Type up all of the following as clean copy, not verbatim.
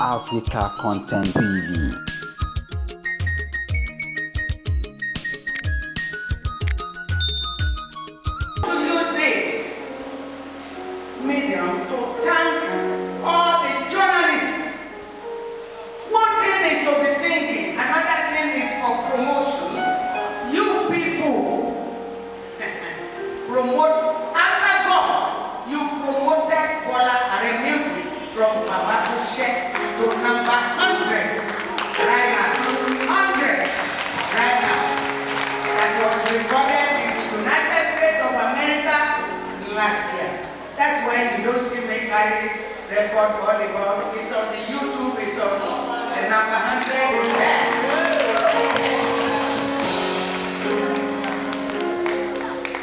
Africa Content TV. Medium to thank all the journalists. One thing is to be singing, another thing is for promotion. You people promote after God. You promoted Bola and music from Baba to number 100 right now. 100 right now. That was recorded in the United States of America last year. That's why you don't see me carry record all about. It's on the YouTube, it's on the number 100 is there.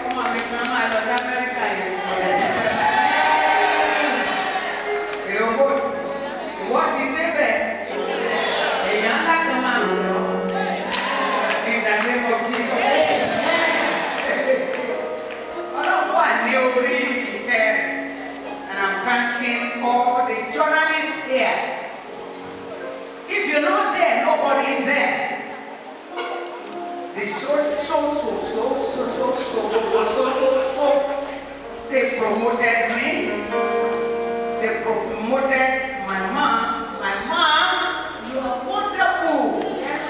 Come on, come on, Los America. What is it? A young man, in the name of Jesus. I don't want new reading. And I'm thanking all the journalists here. If you're not there, nobody is there. They they promoted me. They promoted my mom. My mom, you are wonderful. And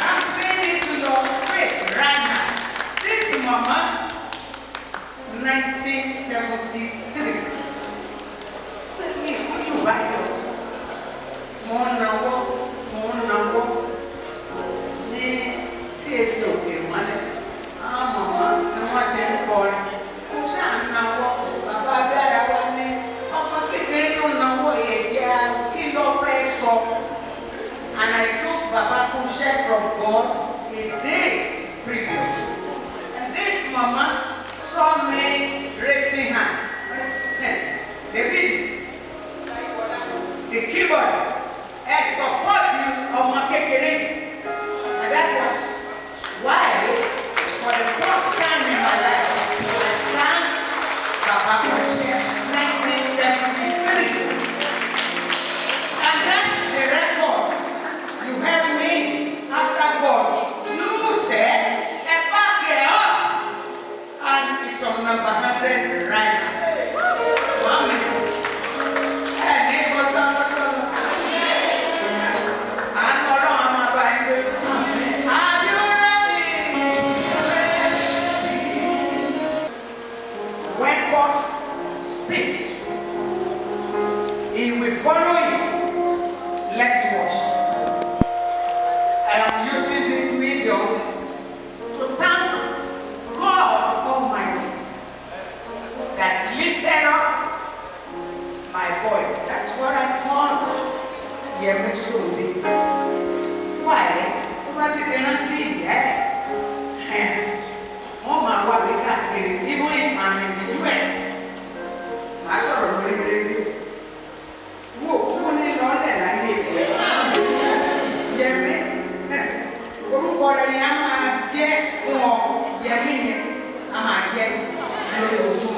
I'm saying it to your face right now. This is Mama. 1973. You buy more see okay, Mama, I want to call. And I took Baba Kushe from God a day previous. And this Mama saw me raising hand. David, the keyboard, I support you on my kekere. And that was why, for the first time in my life, I sang Baba Kushe 1973. And that's the record. You heard me after God. You said, back it up. And it's on number 100 right now. Mommy. When God speaks, He will follow it. Let's watch. I am using this medium to thank God Almighty that lifted up my boy. That's what I call Yemishuli. Why? What is energy? Oh my God, we can't get it. Even if I'm in the US, I saw a really whoa, only London, I hate it. Yemi, I'm a jet for Yemi. I'm a jet.